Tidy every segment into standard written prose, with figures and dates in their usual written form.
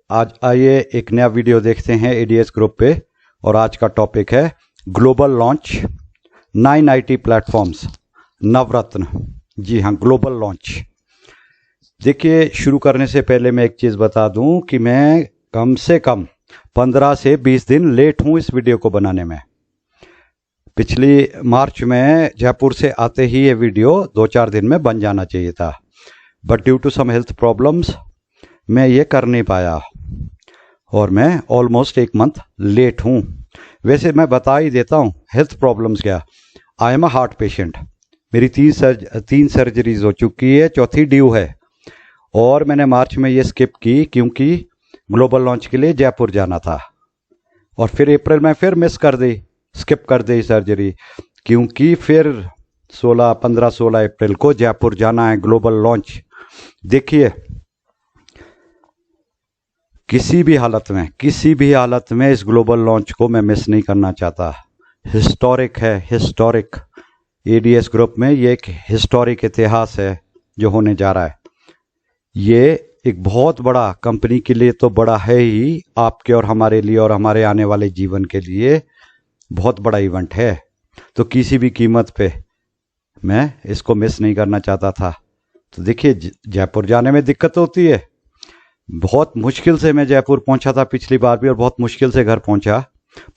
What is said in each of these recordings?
आज आइए एक नया वीडियो देखते हैं एडीएस ग्रुप पे। और आज का टॉपिक है ग्लोबल लॉन्च 9 आईटी प्लेटफॉर्म्स नवरत्न। जी हाँ, ग्लोबल लॉन्च। देखिए, शुरू करने से पहले मैं एक चीज़ बता दूं कि मैं कम से कम 15 से 20 दिन लेट हूं इस वीडियो को बनाने में। पिछली मार्च में जयपुर से आते ही ये वीडियो 2-4 दिन में बन जाना चाहिए था, but due to some health problems मैं ये कर नहीं पाया और मैं ऑलमोस्ट 1 मंथ लेट हूँ। वैसे मैं बता ही देता हूँ हेल्थ प्रॉब्लम्स क्या। I am a heart patient. मेरी 3 सर्जरीज हो चुकी है, चौथी ड्यू है। और मैंने मार्च में ये स्किप की क्योंकि ग्लोबल लॉन्च के लिए जयपुर जाना था। और फिर अप्रैल में फिर मिस कर दी, स्किप कर दी सर्जरी, क्योंकि फिर 15-16 अप्रैल को जयपुर जाना है ग्लोबल लॉन्च। देखिए, किसी भी हालत में इस ग्लोबल लॉन्च को मैं मिस नहीं करना चाहता। हिस्टोरिक है, हिस्टोरिक। एडीएस ग्रुप में ये एक हिस्टोरिक इतिहास है जो होने जा रहा है। ये एक बहुत बड़ा, कंपनी के लिए तो बड़ा है ही, आपके और हमारे लिए और हमारे आने वाले जीवन के लिए बहुत बड़ा इवेंट है। तो किसी भी कीमत पे मैं इसको मिस नहीं करना चाहता था। तो देखिए, जयपुर जाने में दिक्कत होती है। बहुत मुश्किल से मैं जयपुर पहुंचा था पिछली बार भी, और बहुत मुश्किल से घर पहुंचा,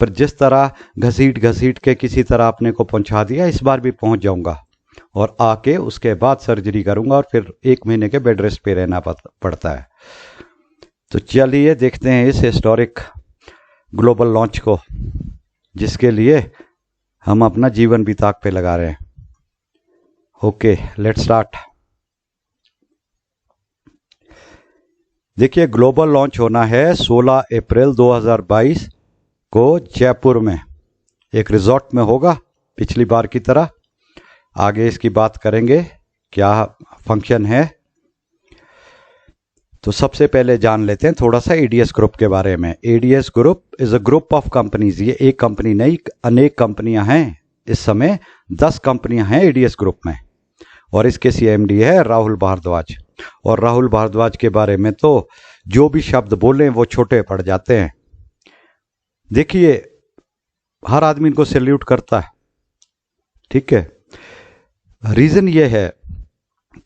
पर जिस तरह घसीट के किसी तरह अपने को पहुंचा दिया, इस बार भी पहुंच जाऊंगा। और आके उसके बाद सर्जरी करूंगा और फिर 1 महीने के बेड रेस्ट पे रहना पड़ता है। तो चलिए देखते हैं इस हिस्टोरिक ग्लोबल लॉन्च को, जिसके लिए हम अपना जीवन भी ताक पे लगा रहे हैं। Okay, let's start. देखिए, ग्लोबल लॉन्च होना है 16 अप्रैल 2022 को जयपुर में, एक रिजॉर्ट में होगा, पिछली बार की तरह। आगे इसकी बात करेंगे क्या फंक्शन है। तो सबसे पहले जान लेते हैं थोड़ा सा एडीएस ग्रुप के बारे में। ADS group is a group of companies. ये एक कंपनी नहीं, अनेक कंपनियां हैं। इस समय 10 कंपनियां हैं एडीएस ग्रुप में, और इसके सीएमडी है राहुल भारद्वाज। और राहुल भारद्वाज के बारे में तो जो भी शब्द बोले वो छोटे पड़ जाते हैं। देखिए, हर आदमी इनको सैल्यूट करता है, ठीक है। रीजन ये है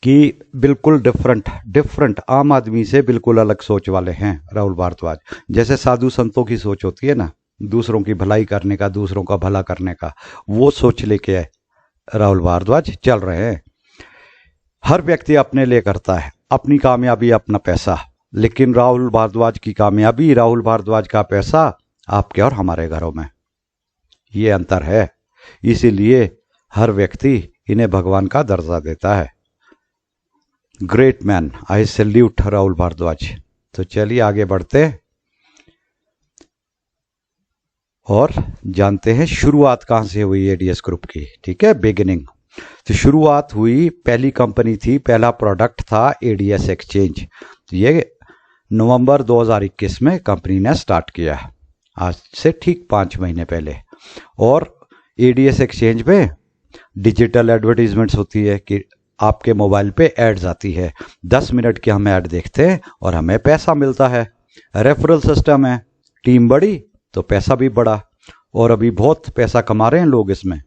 कि बिल्कुल डिफरेंट आम आदमी से बिल्कुल अलग सोच वाले हैं राहुल भारद्वाज। जैसे साधु संतों की सोच होती है ना, दूसरों की भलाई करने का, दूसरों का भला करने का, वो सोच लेके राहुल भारद्वाज चल रहे हैं। हर व्यक्ति अपने लिए करता है, अपनी कामयाबी अपना पैसा, लेकिन राहुल भारद्वाज की कामयाबी, राहुल भारद्वाज का पैसा आपके और हमारे घरों में, ये अंतर है। इसीलिए हर व्यक्ति इन्हें भगवान का दर्जा देता है। Great man, I salute Rahul Bhardwaj. तो चलिए आगे बढ़ते और जानते हैं शुरुआत कहां से हुई एडीएस ग्रुप की। ठीक है, बिगिनिंग। तो शुरुआत हुई, पहली कंपनी थी, पहला प्रोडक्ट था एडीएस एक्सचेंज। तो ये नवंबर 2021 में कंपनी ने स्टार्ट किया, आज से ठीक 5 महीने पहले। और एडीएस एक्सचेंज पे डिजिटल एडवर्टीजमेंट्स होती है कि आपके मोबाइल पे एड्स आती है, 10 मिनट की हम ऐड देखते हैं और हमें पैसा मिलता है। रेफरल सिस्टम है, टीम बड़ी तो पैसा भी बढ़ा। और अभी बहुत पैसा कमा रहे हैं लोग इसमें।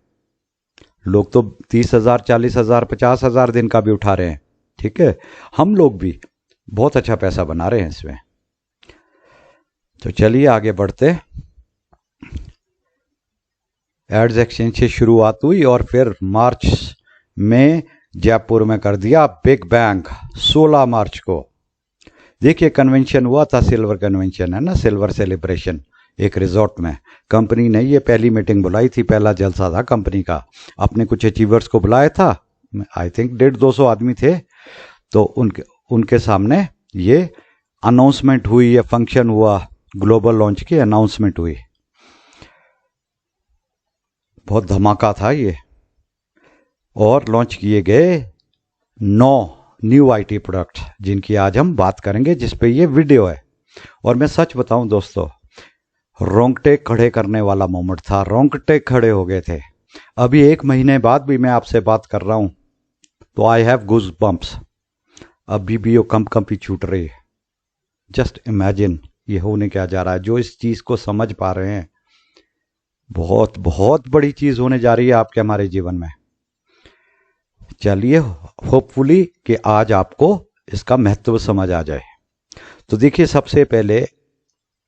लोग तो 30,000, 40,000, 50,000 दिन का भी उठा रहे हैं, ठीक है। हम लोग भी बहुत अच्छा पैसा बना रहे हैं इसमें। तो चलिए आगे बढ़ते। एड्स एक्सचेंज से शुरुआत हुई और फिर मार्च में जयपुर में कर दिया बिग बैंग 16 मार्च को। देखिए, कन्वेंशन हुआ था, सिल्वर कन्वेंशन है ना, सिल्वर सेलिब्रेशन, एक रिजॉर्ट में। कंपनी ने ये पहली मीटिंग बुलाई थी, पहला जलसा था कंपनी का। अपने कुछ अचीवर्स को बुलाया था, आई थिंक 150-200 आदमी थे। तो उनके सामने ये अनाउंसमेंट हुई, ये फंक्शन हुआ, ग्लोबल लॉन्च की अनाउंसमेंट हुई। बहुत धमाका था ये। और लॉन्च किए गए 9 न्यू आईटी प्रोडक्ट, जिनकी आज हम बात करेंगे, जिस पे ये वीडियो है। और मैं सच बताऊं दोस्तों, रोंगटे खड़े करने वाला मोमेंट था, रोंगटे खड़े हो गए थे। अभी 1 महीने बाद भी मैं आपसे बात कर रहा हूं तो आई हैव गूज बम्प्स। अभी भी वो कंपी छूट रही है। जस्ट इमेजिन ये होने क्या जा रहा है। जो इस चीज को समझ पा रहे हैं, बहुत बहुत बड़ी चीज होने जा रही है आपके हमारे जीवन में। चलिए, होपफुली कि आज आपको इसका महत्व समझ आ जाए। तो देखिए, सबसे पहले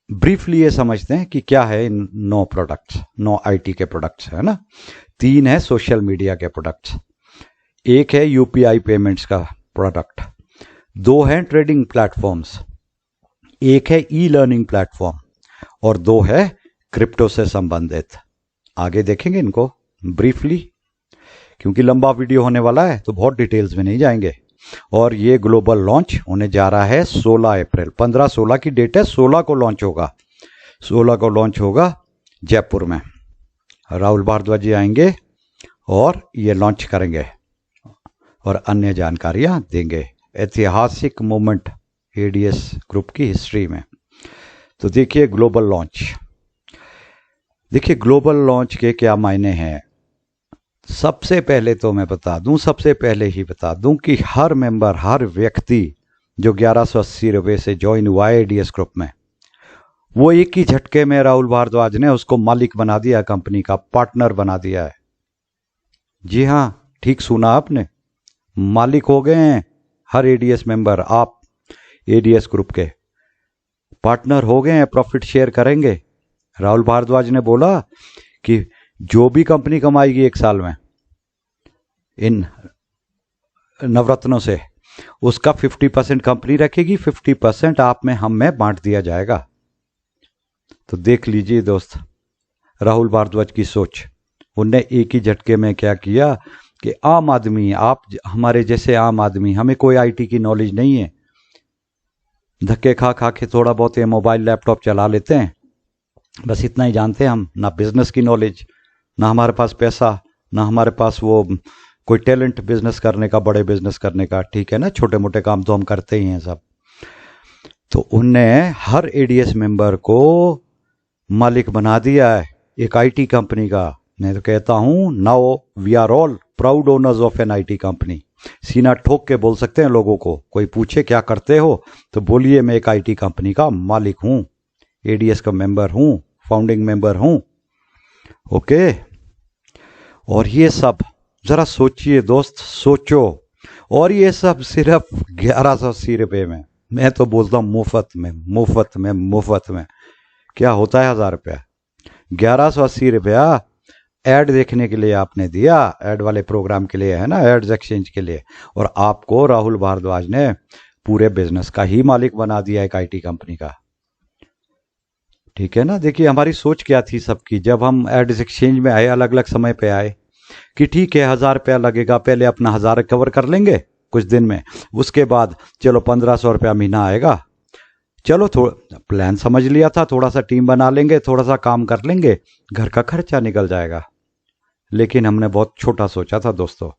ब्रीफली ये समझते हैं कि क्या है इन 9 प्रोडक्ट्स, 9 आईटी के प्रोडक्ट्स, है ना। 3 है सोशल मीडिया के प्रोडक्ट्स, 1 है यूपीआई पेमेंट्स का प्रोडक्ट, 2 है ट्रेडिंग प्लेटफॉर्म्स, 1 है ई लर्निंग प्लेटफॉर्म और 2 है क्रिप्टो से संबंधित। आगे देखेंगे इनको ब्रीफली, क्योंकि लंबा वीडियो होने वाला है तो बहुत डिटेल्स में नहीं जाएंगे। और ये ग्लोबल लॉन्च होने जा रहा है 16 अप्रैल, 15-16 की डेट है, 16 को लॉन्च होगा। 16 को लॉन्च होगा जयपुर में। राहुल भारद्वाज जी आएंगे और ये लॉन्च करेंगे और अन्य जानकारियां देंगे। ऐतिहासिक मोमेंट एडीएस ग्रुप की हिस्ट्री में। तो देखिए ग्लोबल लॉन्च, देखिए ग्लोबल लॉन्च के क्या मायने हैं। सबसे पहले तो मैं बता दूं, सबसे पहले ही बता दूं कि हर मेंबर, हर व्यक्ति जो 1180 रुपये से ज्वाइन हुआ है एडीएस ग्रुप में, वो एक ही झटके में राहुल भारद्वाज ने उसको मालिक बना दिया, कंपनी का पार्टनर बना दिया है। जी हां, ठीक सुना आपने, मालिक हो गए हैं हर एडीएस मेंबर। आप एडीएस ग्रुप के पार्टनर हो गए हैं, प्रॉफिट शेयर करेंगे। राहुल भारद्वाज ने बोला कि जो भी कंपनी कमाएगी 1 साल में इन नवरत्नों से, उसका 50% कंपनी रखेगी, 50% आप में हम में बांट दिया जाएगा। तो देख लीजिए दोस्त, राहुल भारद्वाज की सोच। उनने एक ही झटके में क्या किया कि आम आदमी, आप हमारे जैसे आम आदमी, हमें कोई आईटी की नॉलेज नहीं है, धक्के खा खा के थोड़ा बहुत ये मोबाइल लैपटॉप चला लेते हैं, बस इतना ही जानते हैं हम। ना बिजनेस की नॉलेज, ना हमारे पास पैसा, ना हमारे पास वो कोई टैलेंट बिजनेस करने का, बड़े बिजनेस करने का। ठीक है ना, छोटे मोटे काम तो हम करते ही हैं सब। तो उनने हर एडीएस मेंबर को मालिक बना दिया है एक आईटी कंपनी का। मैं तो कहता हूं, now we are all proud owners of an IT company. सीना ठोक के बोल सकते हैं लोगों को, कोई पूछे क्या करते हो तो बोलिए मैं एक आईटी कंपनी का मालिक हूं, एडीएस का मेंबर हूं, फाउंडिंग मेंबर हूं। ओके। और ये सब जरा सोचिए दोस्त, सोचो। और ये सब सिर्फ 1180 रुपये में। मैं तो बोलता हूं मुफ्त में, मुफ्त में, मुफ्त में। क्या होता है 1000 रुपया? 1180 रुपया एड देखने के लिए आपने दिया, एड वाले प्रोग्राम के लिए, है ना, एड्स एक्सचेंज के लिए। और आपको राहुल भारद्वाज ने पूरे बिजनेस का ही मालिक बना दिया एक आईटी कंपनी का। ठीक है ना। देखिए हमारी सोच क्या थी सबकी, जब हम एड्स एक्सचेंज में आए, अलग अलग समय पे आए, कि ठीक है 1000 रुपया लगेगा, पहले अपना 1000 कवर कर लेंगे कुछ दिन में, उसके बाद चलो 1500 रुपया महीना आएगा। चलो थोड़ा प्लान समझ लिया था, थोड़ा सा टीम बना लेंगे, थोड़ा सा काम कर लेंगे, घर का खर्चा निकल जाएगा। लेकिन हमने बहुत छोटा सोचा था दोस्तों।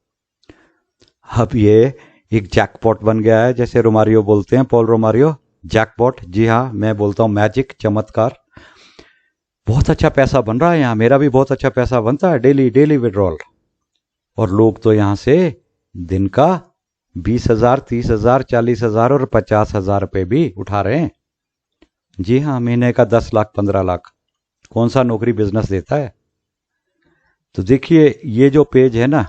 अब ये एक जैकपॉट बन गया है, जैसे रोमारियो बोलते हैं, पॉल रोमारियो, जैकपॉट। जी हाँ, मैं बोलता हूँ मैजिक, चमत्कार। बहुत अच्छा पैसा बन रहा है यहाँ, मेरा भी बहुत अच्छा पैसा बनता है, डेली डेली विड्रॉल। और लोग तो यहाँ से दिन का 20,000, 30,000, 40,000 और 50,000 रुपये भी उठा रहे हैं। जी हाँ, महीने का 10 लाख, 15 लाख। कौन सा नौकरी बिजनेस देता है? तो देखिए ये जो पेज है ना,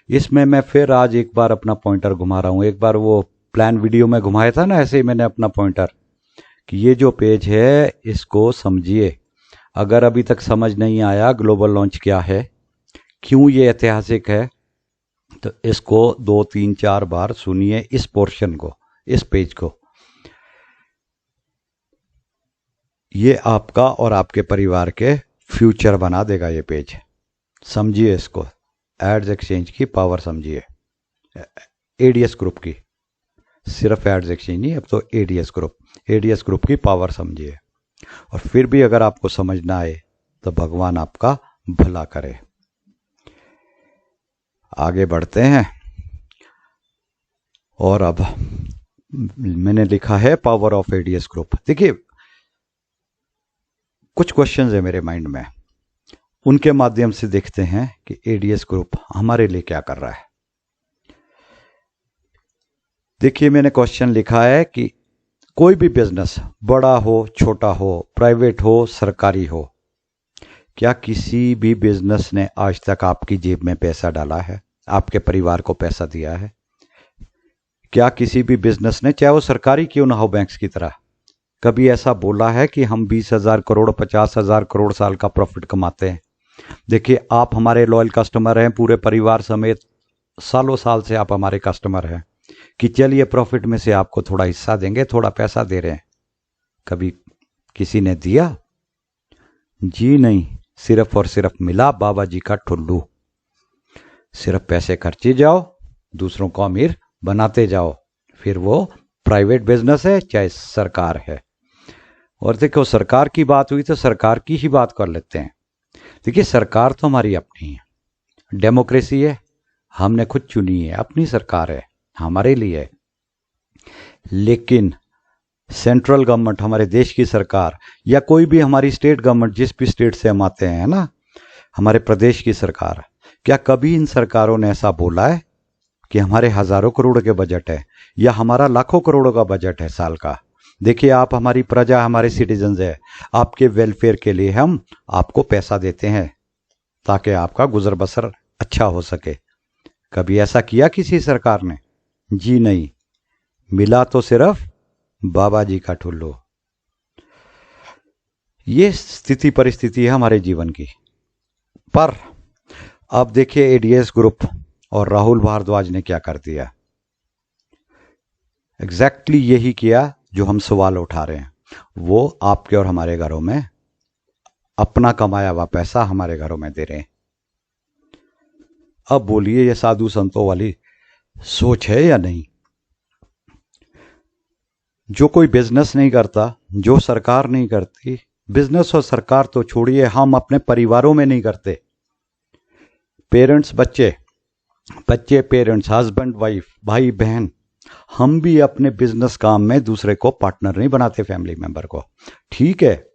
इसमें मैं फिर आज एक बार अपना पॉइंटर घुमा रहा हूँ। एक बार वो प्लान वीडियो में घुमाया था ना, ऐसे ही मैंने अपना पॉइंटर, कि ये जो पेज है इसको समझिए। अगर अभी तक समझ नहीं आया ग्लोबल लॉन्च क्या है, क्यों ये ऐतिहासिक है, तो इसको 2, 3, 4 बार सुनिए, इस पोर्शन को, इस पेज को। ये आपका और आपके परिवार के फ्यूचर बना देगा ये पेज। समझिए इसको, एड्स एक्सचेंज की पावर समझिए, एडीएस ग्रुप की, सिर्फ एड्स एक्सचेंज नहीं, अब तो एडीएस ग्रुप की पावर समझिए। और फिर भी अगर आपको समझ ना आए तो भगवान आपका भला करे। आगे बढ़ते हैं। और अब मैंने लिखा है पावर ऑफ एडीएस ग्रुप। देखिए कुछ क्वेश्चंस है मेरे माइंड में, उनके माध्यम से देखते हैं कि एडीएस ग्रुप हमारे लिए क्या कर रहा है। देखिए मैंने क्वेश्चन लिखा है कि कोई भी बिजनेस, बड़ा हो छोटा हो, प्राइवेट हो सरकारी हो, क्या किसी भी बिजनेस ने आज तक आपकी जेब में पैसा डाला है, आपके परिवार को पैसा दिया है? क्या किसी भी बिजनेस ने, चाहे वो सरकारी क्यों ना हो बैंक्स की तरह, कभी ऐसा बोला है कि हम 20,000 करोड़ 50,000 करोड़ साल का प्रॉफिट कमाते हैं? देखिए, आप हमारे लॉयल कस्टमर हैं, पूरे परिवार समेत सालों साल से आप हमारे कस्टमर हैं, कि चलिए प्रॉफिट में से आपको थोड़ा हिस्सा देंगे, थोड़ा पैसा दे रहे हैं। कभी किसी ने दिया? जी नहीं, सिर्फ और सिर्फ मिला बाबा जी का ठुल्लू। सिर्फ पैसे खर्चे जाओ, दूसरों को अमीर बनाते जाओ, फिर वो प्राइवेट बिजनेस है चाहे सरकार है। और देखो, सरकार की बात हुई तो सरकार की ही बात कर लेते हैं। देखिए, सरकार तो हमारी अपनी है, डेमोक्रेसी है, हमने खुद चुनी है, अपनी सरकार है, हमारे लिए। लेकिन सेंट्रल गवर्नमेंट, हमारे देश की सरकार, या कोई भी हमारी स्टेट गवर्नमेंट, जिस भी स्टेट से हम आते हैं ना, हमारे प्रदेश की सरकार, क्या कभी इन सरकारों ने ऐसा बोला है कि हमारे हजारों करोड़ के बजट है या हमारा लाखों करोड़ों का बजट है साल का? देखिए, आप हमारी प्रजा, हमारे सिटीजन्स है, आपके वेलफेयर के लिए हम आपको पैसा देते हैं ताकि आपका गुजर बसर अच्छा हो सके। कभी ऐसा किया किसी सरकार ने? जी नहीं, मिला तो सिर्फ बाबा जी का ठुल्लू। ये स्थिति परिस्थिति है हमारे जीवन की। पर अब देखिए, एडीएस ग्रुप और राहुल भारद्वाज ने क्या कर दिया। एग्जैक्टली यही किया जो हम सवाल उठा रहे हैं। वो आपके और हमारे घरों में अपना कमाया हुआ पैसा हमारे घरों में दे रहे हैं। अब बोलिए, ये साधु संतों वाली सोच है या नहीं? जो कोई बिजनेस नहीं करता, जो सरकार नहीं करती, बिजनेस और सरकार तो छोड़िए, हम अपने परिवारों में नहीं करते। पेरेंट्स बच्चे, बच्चे पेरेंट्स, हस्बैंड वाइफ, भाई बहन, हम भी अपने बिजनेस काम में दूसरे को पार्टनर नहीं बनाते, फैमिली मेंबर को। ठीक है,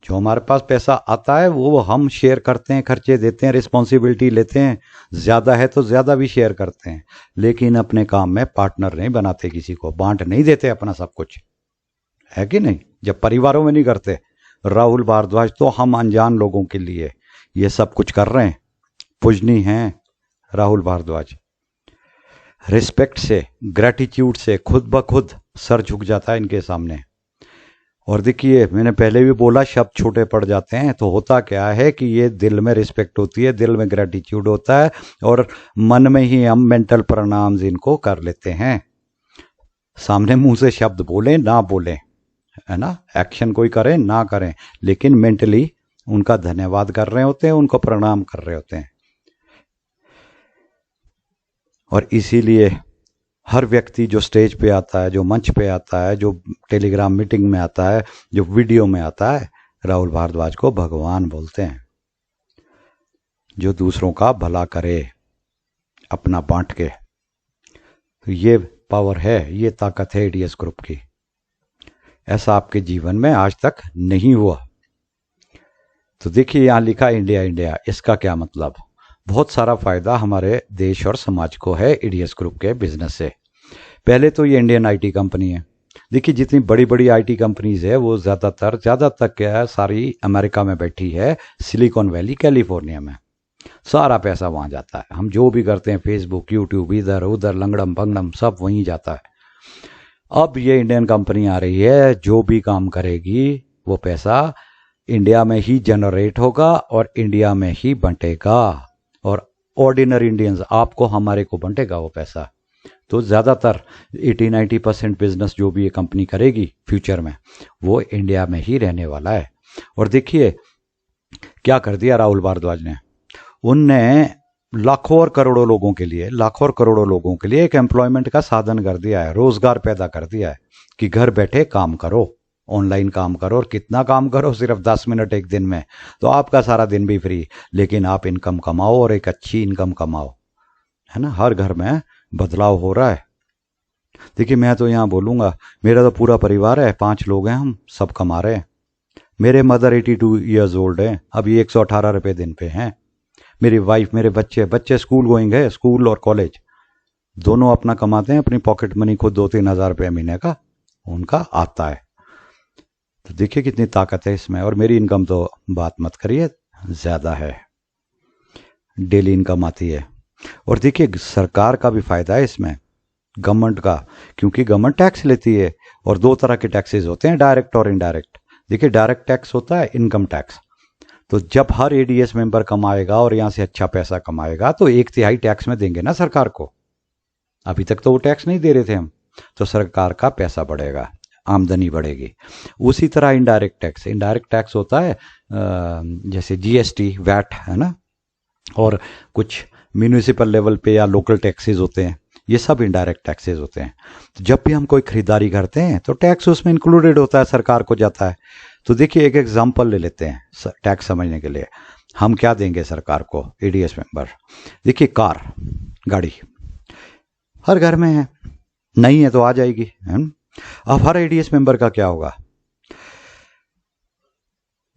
जो हमारे पास पैसा आता है वो हम शेयर करते हैं, खर्चे देते हैं, रिस्पॉन्सिबिलिटी लेते हैं, ज्यादा है तो ज्यादा भी शेयर करते हैं, लेकिन अपने काम में पार्टनर नहीं बनाते, किसी को बांट नहीं देते अपना सब कुछ, है कि नहीं? जब परिवारों में नहीं करते। राहुल भारद्वाज तो हम अनजान लोगों के लिए ये सब कुछ कर रहे हैं। पूजनी हैं राहुल भारद्वाज। रिस्पेक्ट से, ग्रेटिट्यूड से खुद ब खुद सर झुक जाता है इनके सामने। और देखिए, मैंने पहले भी बोला, शब्द छोटे पड़ जाते हैं तो होता क्या है कि ये दिल में रिस्पेक्ट होती है, दिल में ग्रेटिट्यूड होता है, और मन में ही हम मेंटल प्रणाम इनको कर लेते हैं। सामने मुंह से शब्द बोलें ना बोलें, है ना, एक्शन कोई करें ना करें, लेकिन मेंटली उनका धन्यवाद कर रहे होते हैं, उनको प्रणाम कर रहे होते हैं। और इसीलिए हर व्यक्ति जो स्टेज पे आता है, जो मंच पे आता है, जो टेलीग्राम मीटिंग में आता है, जो वीडियो में आता है, राहुल भारद्वाज को भगवान बोलते हैं। जो दूसरों का भला करे अपना बांट के, तो ये पावर है, ये ताकत है एडीएस ग्रुप की। ऐसा आपके जीवन में आज तक नहीं हुआ। तो देखिए, यहां लिखा इंडिया इंडिया, इसका क्या मतलब? बहुत सारा फायदा हमारे देश और समाज को है एडीएस ग्रुप के बिजनेस से। पहले तो ये इंडियन आईटी कंपनी है। देखिए, जितनी बड़ी बड़ी आईटी कंपनीज है वो ज़्यादातर क्या है, सारी अमेरिका में बैठी है, सिलिकॉन वैली कैलिफोर्निया में। सारा पैसा वहाँ जाता है। हम जो भी करते हैं, फेसबुक, यूट्यूब, इधर उधर लंगड़म भंगड़म सब वहीं जाता है। अब ये इंडियन कंपनी आ रही है, जो भी काम करेगी वो पैसा इंडिया में ही जनरेट होगा और इंडिया में ही बंटेगा, और ऑर्डिनरी इंडियंस, आपको हमारे को बंटेगा वो पैसा। तो ज़्यादातर 80-90% बिजनेस जो भी ये कंपनी करेगी फ्यूचर में, वो इंडिया में ही रहने वाला है। और देखिए क्या कर दिया राहुल भारद्वाज ने। उनने लाखों और करोड़ों लोगों के लिए एक एम्प्लॉयमेंट का साधन कर दिया है, रोजगार पैदा कर दिया है कि घर बैठे काम करो, ऑनलाइन काम करो, और कितना काम करो, सिर्फ 10 मिनट एक दिन में, तो आपका सारा दिन भी फ्री, लेकिन आप इनकम कमाओ और एक अच्छी इनकम कमाओ, है ना। हर घर में बदलाव हो रहा है। देखिए, मैं तो यहाँ बोलूँगा, मेरा तो पूरा परिवार है, 5 लोग हैं, हम सब कमा रहे हैं। मेरे मदर 82 ईयर्स ओल्ड हैं, अभी 118 रुपये दिन पे हैं। मेरी वाइफ, मेरे बच्चे स्कूल गोइंग है, स्कूल और कॉलेज दोनों अपना कमाते हैं, अपनी पॉकेट मनी खुद 2-3 हज़ार रुपये महीने का, उनका आता है। तो देखिए कितनी ताकत है इसमें। और मेरी इनकम तो बात मत करिए, ज़्यादा है, डेली इनकम आती है। और देखिए सरकार का भी फायदा है इसमें, गवर्नमेंट का, क्योंकि गवर्नमेंट टैक्स लेती है। और दो तरह के टैक्सेस होते हैं, डायरेक्ट और इनडायरेक्ट। देखिए डायरेक्ट टैक्स होता है इनकम टैक्स। तो जब हर एडीएस मेंबर कमाएगा और यहाँ से अच्छा पैसा कमाएगा तो 1/3 टैक्स में देंगे ना सरकार को। अभी तक तो वो टैक्स नहीं दे रहे थे हम, तो सरकार का पैसा बढ़ेगा, आमदनी बढ़ेगी। उसी तरह इनडायरेक्ट टैक्स, इनडायरेक्ट टैक्स होता है जैसे जीएसटी, वैट है ना, और कुछ म्यूनिसिपल लेवल पे या लोकल टैक्सेस होते हैं, ये सब इनडायरेक्ट टैक्सेस होते हैं। तो जब भी हम कोई खरीदारी करते हैं तो टैक्स उसमें इंक्लूडेड होता है, सरकार को जाता है। तो देखिए एक एग्जांपल ले लेते हैं टैक्स समझने के लिए। हम क्या देंगे सरकार को एडीएस मेंबर? देखिए कार, गाड़ी हर घर में है, नहीं है तो आ जाएगी, है ना? अब हर एडीएस मेंबर का क्या होगा?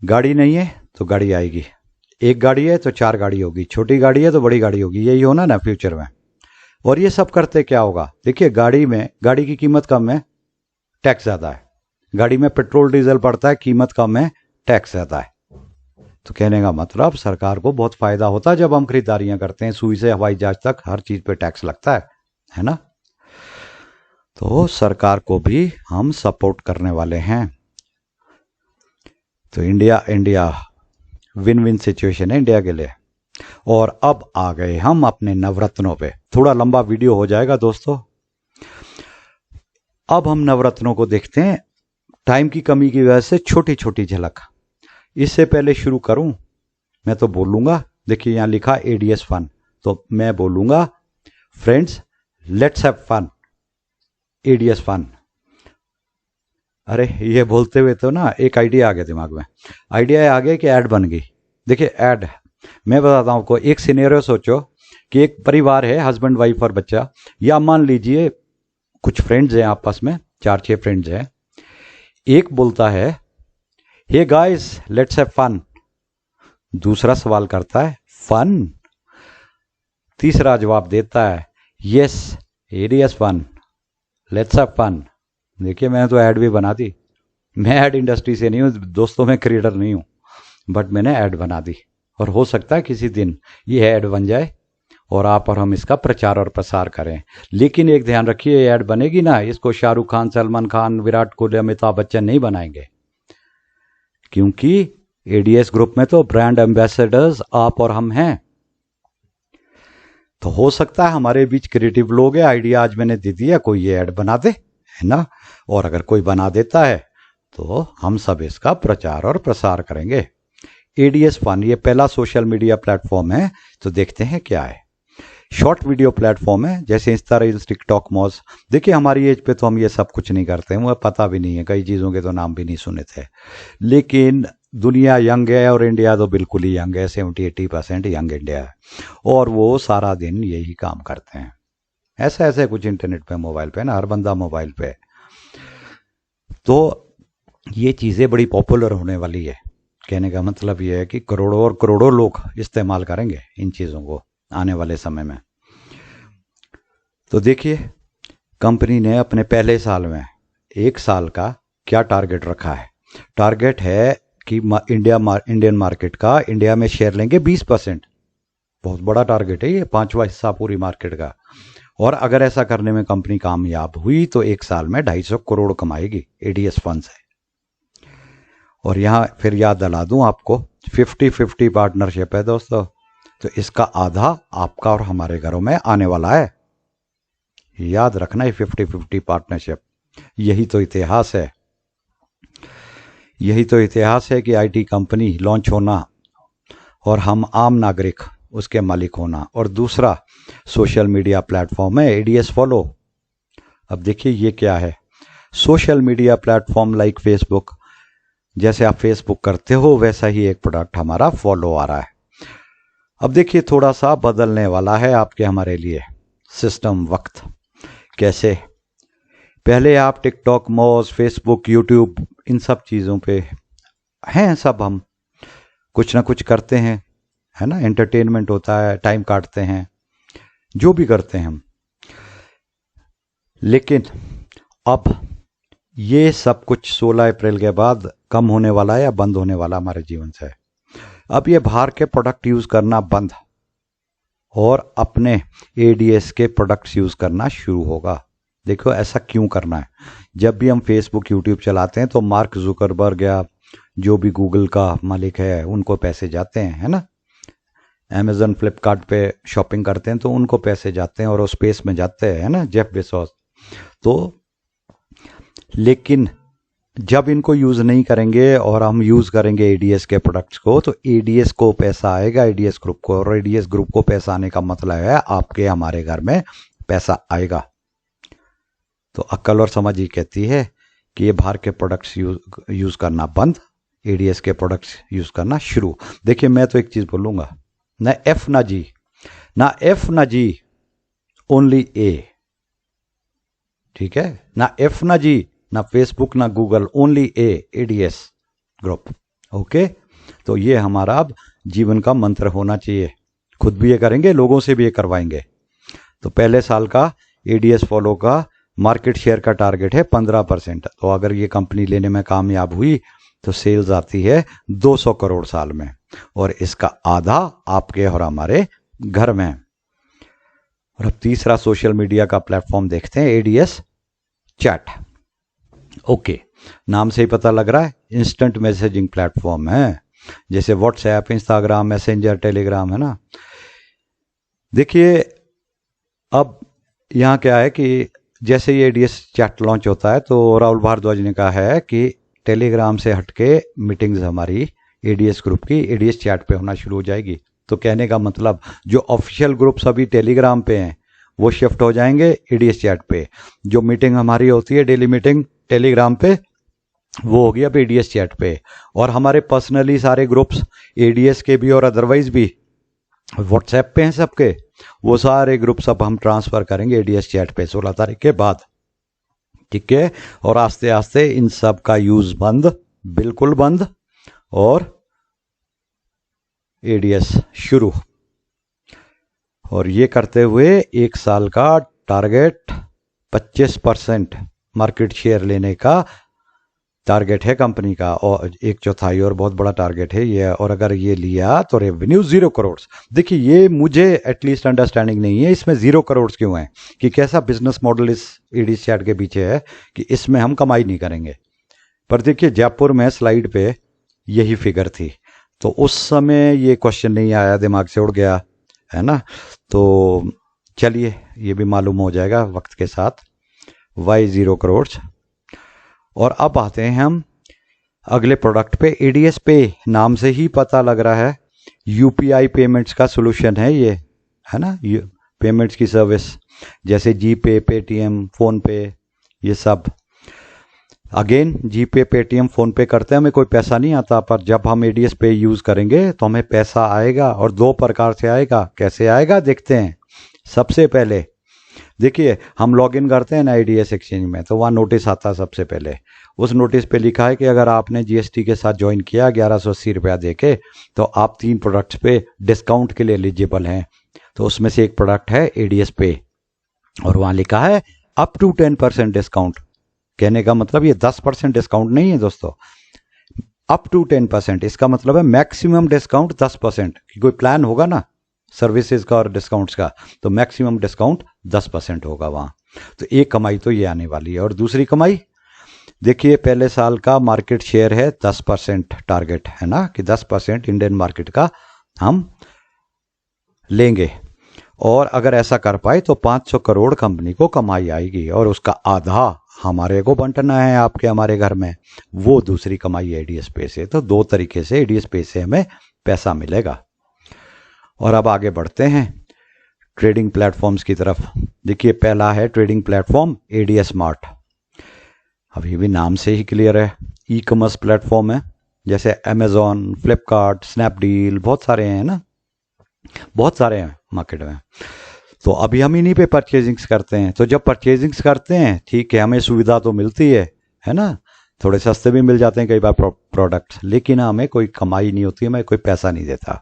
गाड़ी नहीं है तो गाड़ी आएगी, एक गाड़ी है तो 4 गाड़ी होगी, छोटी गाड़ी है तो बड़ी गाड़ी होगी, यही होना ना फ्यूचर में। और ये सब करते क्या होगा? देखिए गाड़ी की कीमत कम है, टैक्स ज़्यादा है। गाड़ी में पेट्रोल डीजल पड़ता है, कीमत कम है, टैक्स ज़्यादा है। तो कहने का मतलब सरकार को बहुत फायदा होता है जब हम खरीदारियां करते हैं, सुई से हवाई जहाज तक हर चीज पे टैक्स लगता है ना? तो सरकार को भी हम सपोर्ट करने वाले हैं। तो इंडिया विन विन सिचुएशन है इंडिया के लिए। और अब आ गए हम अपने नवरत्नों पे। थोड़ा लंबा वीडियो हो जाएगा दोस्तों। अब हम नवरत्नों को देखते हैं, टाइम की कमी की वजह से छोटी छोटी झलक। इससे पहले शुरू करूं, मैं तो बोलूंगा, देखिए यहां लिखा एडीएस फन, तो मैं बोलूंगा friends let's have fun, ADS fun. अरे ये बोलते हुए तो ना एक आइडिया आ गया दिमाग में। आइडिया आ गया कि ऐड बन गई। देखिए ऐड, मैं बताता हूं आपको। एक सिनेरियो सोचो कि एक परिवार है, हस्बैंड वाइफ और बच्चा, या मान लीजिए कुछ फ्रेंड्स हैं आपस में, 4-6 फ्रेंड्स हैं। एक बोलता है hey guys let's have fun, दूसरा सवाल करता है फन, तीसरा जवाब देता है yes ADS fun, let's have fun. देखिए मैंने तो ऐड भी बना दी। मैं ऐड इंडस्ट्री से नहीं हूँ दोस्तों, मैं क्रिएटर नहीं हूँ, बट मैंने ऐड बना दी। और हो सकता है किसी दिन ये ऐड बन जाए और आप और हम इसका प्रचार और प्रसार करें। लेकिन एक ध्यान रखिए, ये ऐड बनेगी ना, इसको शाहरुख खान, सलमान खान, विराट कोहली, अमिताभ बच्चन नहीं बनाएंगे, क्योंकि एडीएस ग्रुप में तो ब्रांड एम्बेसडर्स आप और हम हैं। तो हो सकता है हमारे बीच क्रिएटिव लोग हैं, आइडिया आज मैंने दे दिया, कोई ये ऐड बना दे, है ना? और अगर कोई बना देता है तो हम सब इसका प्रचार और प्रसार करेंगे। एडीएस फन ये पहला सोशल मीडिया प्लेटफॉर्म है। तो देखते हैं क्या है। शॉर्ट वीडियो प्लेटफॉर्म है, जैसे इंस्टा रील्स, टिकटॉक, मॉज। देखिए हमारी एज पे तो हम ये सब कुछ नहीं करते हैं, मुझे पता भी नहीं है, कई चीज़ों के तो नाम भी नहीं सुने थे। लेकिन दुनिया यंग है और इंडिया तो बिल्कुल ही यंग है, 70-80% यंग इंडिया है। और वो सारा दिन यही काम करते हैं, ऐसे कुछ इंटरनेट पे, मोबाइल पे ना, हर बंदा मोबाइल पे। तो ये चीज़ें बड़ी पॉपुलर होने वाली है। कहने का मतलब ये है कि करोड़ों और करोड़ों लोग इस्तेमाल करेंगे इन चीज़ों को आने वाले समय में। तो देखिए कंपनी ने अपने पहले साल में 1 साल का क्या टारगेट रखा है। टारगेट है कि इंडियन मार्केट का इंडिया में शेयर लेंगे 20%। बहुत बड़ा टारगेट है ये, 5वां हिस्सा पूरी मार्केट का। और अगर ऐसा करने में कंपनी कामयाब हुई तो 1 साल में 250 करोड़ कमाएगी एडीएस फंड से। और यहाँ फिर याद दिला दूं आपको, 50-50 पार्टनरशिप है दोस्तों। तो इसका आधा आपका और हमारे घरों में आने वाला है। याद रखना, ये 50-50 पार्टनरशिप, यही तो इतिहास है। यही तो इतिहास है कि आईटी कंपनी लॉन्च होना और हम आम नागरिक उसके मालिक होना। और दूसरा सोशल मीडिया प्लेटफॉर्म है एडीएस फॉलो। अब देखिए ये क्या है, social media platform like Facebook. जैसे आप फेसबुक करते हो वैसा ही एक प्रोडक्ट हमारा फॉलो आ रहा है। अब देखिए थोड़ा सा बदलने वाला है आपके हमारे लिए सिस्टम, वक्त। कैसे? पहले आप टिकटॉक, मॉज, फेसबुक, यूट्यूब, इन सब चीज़ों पे हैं सब, हम कुछ ना कुछ करते हैं, है ना? एंटरटेनमेंट होता है, टाइम काटते हैं, जो भी करते हैं हम। लेकिन अब ये सब कुछ 16 अप्रैल के बाद कम होने वाला है या बंद होने वाला हमारे जीवन से। अब ये बाहर के प्रोडक्ट यूज करना बंद और अपने एडीएस के प्रोडक्ट्स यूज करना शुरू होगा। देखो ऐसा क्यों करना है, जब भी हम फेसबुक यूट्यूब चलाते हैं तो मार्क जुकरबर्ग या जो भी गूगल का मालिक है उनको पैसे जाते हैं, है ना। अमेजन फ्लिपकार्ट पे शॉपिंग करते हैं तो उनको पैसे जाते हैं और वो स्पेस में जाते हैं, है ना, जेफ बेजोस। तो लेकिन जब इनको यूज नहीं करेंगे और हम यूज करेंगे एडीएस के प्रोडक्ट्स को तो एडीएस को पैसा आएगा, एडीएस ग्रुप को, और एडीएस ग्रुप को पैसा आने का मतलब है आपके हमारे घर में पैसा आएगा। तो अक्ल और समझ ही कहती है कि ये बाहर के प्रोडक्ट्स यूज करना बंद, एडीएस के प्रोडक्ट्स यूज करना शुरू। देखिए मैं तो एक चीज बोलूंगा, ना एफ ना जी, ना एफ ना जी, ओनली ए। ठीक है, ना एफ ना जी, ना फेसबुक ना गूगल, ओनली ए, एडीएस ग्रुप। ओके, तो ये हमारा अब जीवन का मंत्र होना चाहिए। खुद भी ये करेंगे, लोगों से भी ये करवाएंगे। तो पहले साल का एडीएस फॉलो का मार्केट शेयर का टारगेट है 15%। तो अगर ये कंपनी लेने में कामयाब हुई तो सेल्स आती है 200 करोड़ साल में, और इसका आधा आपके और हमारे घर में। और अब तीसरा सोशल मीडिया का प्लेटफॉर्म देखते हैं, एडीएस चैट। ओके, नाम से ही पता लग रहा है इंस्टेंट मैसेजिंग प्लेटफॉर्म है, जैसे व्हाट्सएप, इंस्टाग्राम, मैसेंजर, टेलीग्राम, है ना। देखिए अब यहाँ क्या है कि जैसे ये एडीएस चैट लॉन्च होता है तो राहुल भारद्वाज ने कहा है कि टेलीग्राम से हटके मीटिंग्स हमारी एडीएस ग्रुप की एडीएस चैट पे होना शुरू हो जाएगी। तो कहने का मतलब जो ऑफिशियल ग्रुप्स अभी टेलीग्राम पे हैं वो शिफ्ट हो जाएंगे एडीएस चैट पे। जो मीटिंग हमारी होती है डेली मीटिंग टेलीग्राम पे, वो होगी अब एडीएस चैट पे। और हमारे पर्सनली सारे ग्रुप्स एडीएस के भी और अदरवाइज भी व्हाट्सएप पे हैं सबके, वो सारे ग्रुप्स अब हम ट्रांसफर करेंगे एडीएस चैट पे 16 तारीख के बाद। ठीक है, और आस्ते आस्ते इन सब का यूज बंद, बिल्कुल बंद, और एडीएस शुरू। और ये करते हुए एक साल का टारगेट 25% मार्केट शेयर लेने का टारगेट है कंपनी का, और 1/4 और बहुत बड़ा टारगेट है ये। और अगर ये लिया तो रेवेन्यू 0 करोड़। देखिए ये मुझे एटलीस्ट अंडरस्टैंडिंग नहीं है इसमें 0 करोड़ क्यों है, कि कैसा बिजनेस मॉडल इस एडीएस चैट के पीछे है कि इसमें हम कमाई नहीं करेंगे। पर देखिए जयपुर में स्लाइड पे यही फिगर थी, तो उस समय ये क्वेश्चन नहीं आया, दिमाग से उड़ गया, है ना। तो चलिए ये भी मालूम हो जाएगा वक्त के साथ, वाई 0 करोड़। और अब आते हैं हम अगले प्रोडक्ट पे, एडीएस पे। नाम से ही पता लग रहा है यूपीआई पेमेंट्स का सॉल्यूशन है ये, है ना। पेमेंट्स की सर्विस जैसे जीपे, पेटीएम, फोन पे, ये सब। अगेन जीपे, पेटीएम, फोन पे करते हैं, हमें कोई पैसा नहीं आता, पर जब हम एडीएस पे यूज करेंगे तो हमें पैसा आएगा, और 2 प्रकार से आएगा। कैसे आएगा देखते हैं। सबसे पहले देखिए हम लॉगिन करते हैं ना एडीएस एक्सचेंज में, तो वहाँ नोटिस आता है सबसे पहले। उस नोटिस पे लिखा है कि अगर आपने जीएसटी के साथ ज्वाइन किया 1180 रुपया देके, तो आप 3 प्रोडक्ट्स पे डिस्काउंट के लिए एलिजिबल हैं। तो उसमें से एक प्रोडक्ट है एडीएस पे, और वहाँ लिखा है अप टू 10% डिस्काउंट। कहने का मतलब ये 10% डिस्काउंट नहीं है दोस्तों, अप टू 10%। इसका मतलब है मैक्सिमम डिस्काउंट 10%। कोई प्लान होगा ना सर्विसेज का और डिस्काउंट्स का, तो मैक्सिमम डिस्काउंट 10% होगा वहाँ। तो एक कमाई तो ये आने वाली है। और दूसरी कमाई देखिए, पहले साल का मार्केट शेयर है 10% टारगेट, है ना, कि 10% इंडियन मार्केट का हम लेंगे। और अगर ऐसा कर पाए तो 500 करोड़ कंपनी को कमाई आएगी, और उसका आधा हमारे को बंटना है आपके हमारे घर में, वो दूसरी कमाई है एडीएस पे से। तो 2 तरीके से एडीएस पे से हमें पैसा मिलेगा। और अब आगे बढ़ते हैं ट्रेडिंग प्लेटफॉर्म्स की तरफ। देखिए पहला है ट्रेडिंग प्लेटफॉर्म एडीएस मार्ट। अब ये भी नाम से ही क्लियर है, ई कॉमर्स प्लेटफॉर्म है। जैसे अमेजॉन, फ्लिपकार्ट, स्नैपडील, बहुत सारे हैं ना, बहुत सारे हैं मार्केट में। तो अभी हम इन्हीं पे परचेजिंग्स करते हैं। तो जब परचेजिंग्स करते हैं, ठीक है, हमें सुविधा तो मिलती है ना, थोड़े सस्ते भी मिल जाते हैं कई बार प्रोडक्ट्स, लेकिन हमें कोई कमाई नहीं होती, हमें कोई पैसा नहीं देता।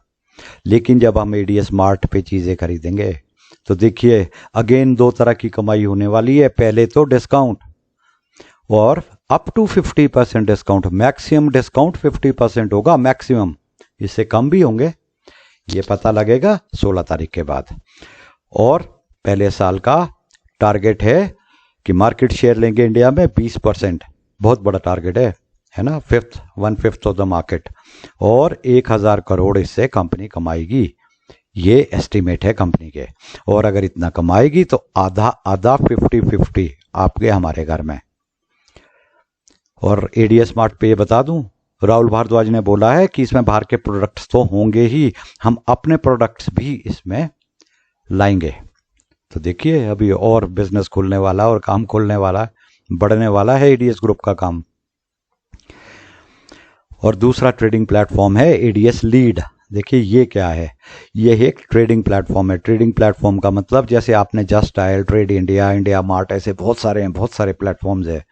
लेकिन जब हम एडीएस मार्ट पे चीज़ें खरीदेंगे तो देखिए अगेन 2 तरह की कमाई होने वाली है। पहले तो डिस्काउंट, और up to 50% discount, maximum discount 50% होगा मैक्सिमम, इससे कम भी होंगे, ये पता लगेगा 16 तारीख के बाद। और पहले साल का टारगेट है कि मार्केट शेयर लेंगे इंडिया में 20%, बहुत बड़ा टारगेट है ना, 1/5 ऑफ द मार्केट, और 1000 करोड़ इससे कंपनी कमाएगी, ये एस्टिमेट है कंपनी के। और अगर इतना कमाएगी तो आधा आधा 50-50 आपके हमारे घर में। और एडीएस स्मार्ट पे ये बता दूं, राहुल भारद्वाज ने बोला है कि इसमें बाहर के प्रोडक्ट्स तो होंगे ही, हम अपने प्रोडक्ट्स भी इसमें लाएंगे। तो देखिए अभी और बिजनेस खुलने वाला और काम खुलने वाला, बढ़ने वाला है एडीएस ग्रुप का काम। और दूसरा ट्रेडिंग प्लेटफॉर्म है एडीएस लीड। देखिए ये क्या है, ये एक ट्रेडिंग प्लेटफॉर्म है। ट्रेडिंग प्लेटफॉर्म का मतलब जैसे आपने just dial, trade India, India mart, ऐसे बहुत सारे हैं, बहुत सारे प्लेटफॉर्म्स हैं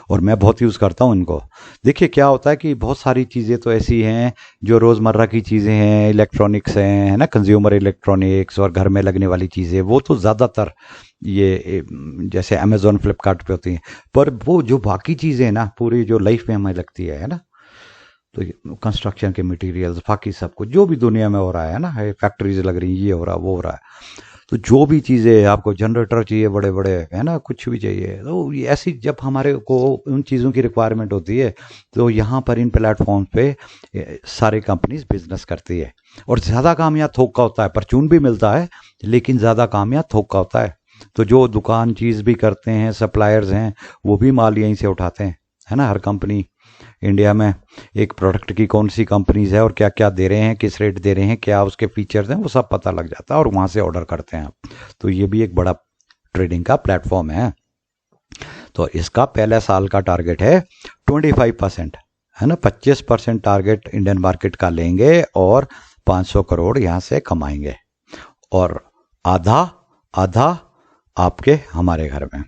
और मैं बहुत यूज़ करता हूँ इनको। देखिए क्या होता है कि बहुत सारी चीज़ें तो ऐसी हैं जो रोज़मर्रा की चीज़ें हैं, इलेक्ट्रॉनिक्स हैं, है ना, कंज्यूमर इलेक्ट्रॉनिक्स और घर में लगने वाली चीज़ें, वो तो ज़्यादातर ये जैसे अमेजोन फ्लिपकार्ट पे होती हैं। पर वो जो बाकी चीज़ें हैं ना, पूरी जो लाइफ में हमें लगती है ना, तो कंस्ट्रक्शन के मटेरियल्स, बाकी सब कुछ जो भी दुनिया में हो रहा है ना, फैक्ट्रीज लग रही हैं, ये हो रहा वो हो रहा है, तो जो भी चीज़ें आपको जनरेटर चाहिए बड़े बड़े, है ना, कुछ भी चाहिए, तो ऐसी जब हमारे को उन चीज़ों की रिक्वायरमेंट होती है तो यहाँ पर इन प्लेटफॉर्म पे सारे कंपनीज बिजनेस करती है। और ज़्यादा काम यहाँ थोक का होता है, परचून भी मिलता है लेकिन ज़्यादा काम यहाँ थोक का होता है। तो जो दुकान चीज़ भी करते हैं, सप्लायर्स हैं, वो भी माल यहीं से उठाते हैं, है ना। हर कंपनी इंडिया में एक प्रोडक्ट की कौन सी कंपनीज है और क्या क्या दे रहे हैं, किस रेट दे रहे हैं, क्या उसके फीचर्स हैं, वो सब पता लग जाता है और वहाँ से ऑर्डर करते हैं आप। तो ये भी एक बड़ा ट्रेडिंग का प्लेटफॉर्म है। तो इसका पहले साल का टारगेट है 25%, है ना, 25% टारगेट इंडियन मार्केट का लेंगे और 500 करोड़ यहाँ से कमाएंगे, और आधा आधा आपके हमारे घर में।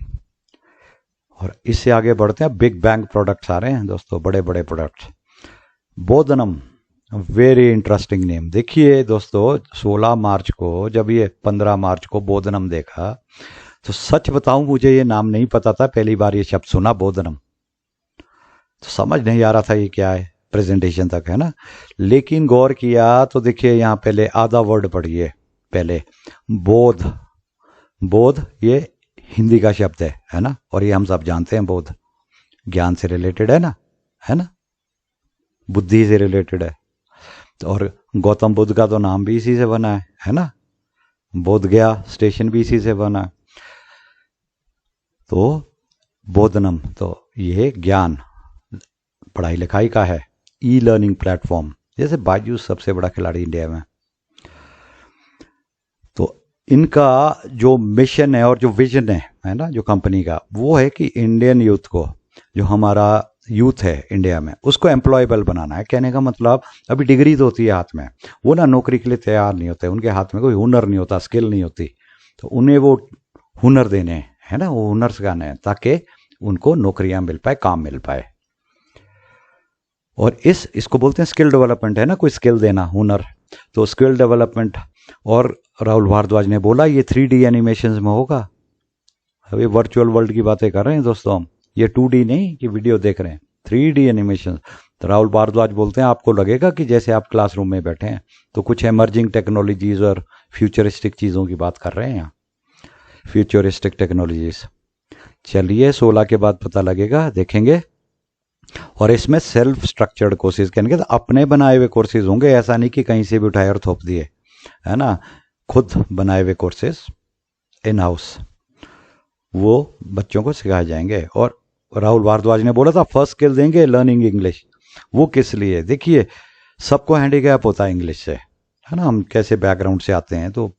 और इससे आगे बढ़ते हैं, बिग बैंग प्रोडक्ट्स आ रहे हैं दोस्तों, बड़े बड़े products. Bodhanam, very interesting name. देखिए दोस्तों 16 मार्च को, जब ये 15 मार्च को बोधनम देखा, तो सच बताऊं मुझे ये नाम नहीं पता था, पहली बार ये शब्द सुना बोधनम, तो समझ नहीं आ रहा था ये क्या है प्रेजेंटेशन तक, है ना। लेकिन गौर किया तो देखिए यहाँ पहले आधा वर्ड पढ़िए, पहले बोध। बोध ये हिंदी का शब्द है ना, और ये हम सब जानते हैं, बोध ज्ञान से रिलेटेड है ना, बुद्धि से रिलेटेड है। और गौतम बुद्ध का तो नाम भी इसी से बना है ना, बोध गया स्टेशन भी इसी से बना। तो बोधनम, तो ये ज्ञान पढ़ाई लिखाई का है, ई लर्निंग प्लेटफॉर्म, जैसे बायजूस सबसे बड़ा खिलाड़ी इंडिया में। तो इनका जो मिशन है और जो विजन है ना, जो कंपनी का, वो है कि इंडियन यूथ को, जो हमारा यूथ है इंडिया में, उसको एम्प्लॉयबल बनाना है। कहने का मतलब अभी डिग्री तो होती है हाथ में, वो ना नौकरी के लिए तैयार नहीं होते, उनके हाथ में कोई हुनर नहीं होता, स्किल नहीं होती, तो उन्हें वो हुनर देने, है ना, वो हुनर सिखाने हैं ताकि उनको नौकरियां मिल पाए, काम मिल पाए। और इसको बोलते हैं स्किल डेवलपमेंट, है ना, कोई स्किल देना, हुनर, तो स्किल डेवलपमेंट। और राहुल भारद्वाज ने बोला ये 3D एनिमेशन में होगा। अभी वर्चुअल वर्ल्ड की बातें कर रहे हैं दोस्तों हम, ये 2D नहीं कि वीडियो देख रहे हैं, 3D एनिमेशन। तो राहुल भारद्वाज बोलते हैं आपको लगेगा कि जैसे आप क्लासरूम में बैठे हैं। तो कुछ एमर्जिंग टेक्नोलॉजीज और फ्यूचरिस्टिक चीज़ों की बात कर रहे हैं यहाँ, फ्यूचरिस्टिक टेक्नोलॉजीज। चलिए 16 के बाद पता लगेगा, देखेंगे। और इसमें सेल्फ स्ट्रक्चर्ड कोर्सेज, कहने के अपने बनाए हुए कोर्सेज होंगे, ऐसा नहीं कि कहीं से भी उठाए और थोप दिए, है ना, खुद बनाए हुए कोर्सेज इन हाउस, वो बच्चों को सिखाए जाएंगे। और राहुल भारद्वाज ने बोला था फर्स्ट स्किल देंगे लर्निंग इंग्लिश। वो किस लिए? देखिए सबको हैंडीकैप होता है इंग्लिश से, है ना, हम कैसे बैकग्राउंड से आते हैं, तो